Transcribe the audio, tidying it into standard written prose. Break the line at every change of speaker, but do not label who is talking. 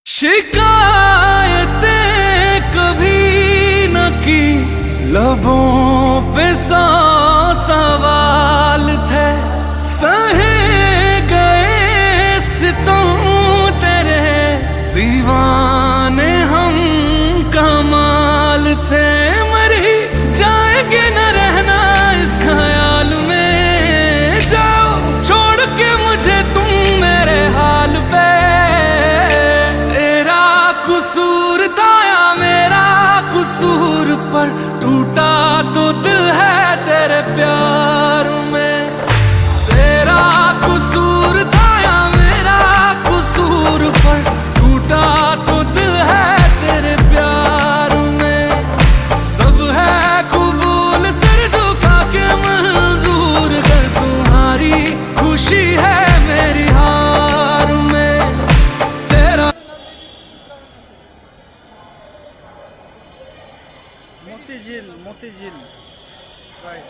शिकायतें कभी न की, लबों पे सौ सवाल थे, सहे गए सितम तेरे, दीवाने हम कमाल थे। मरी जाएंगे न रहना इस ख्याल में, जाओ छोड़ के मुझे तुम मेरे हाल पे। तेरा कसूर था या मेरा कसूर, पर टूटा तो दिल है तेरे प्यार में। तेरा कसूर था या मेरा कसूर, पर टूटा तो दिल है तेरे प्यार में। सब है कबूल सिर झुका के मंजूर, कर तुम्हारी खुशी है मेरी हार में। तेरा
মতিঝিল রাইট।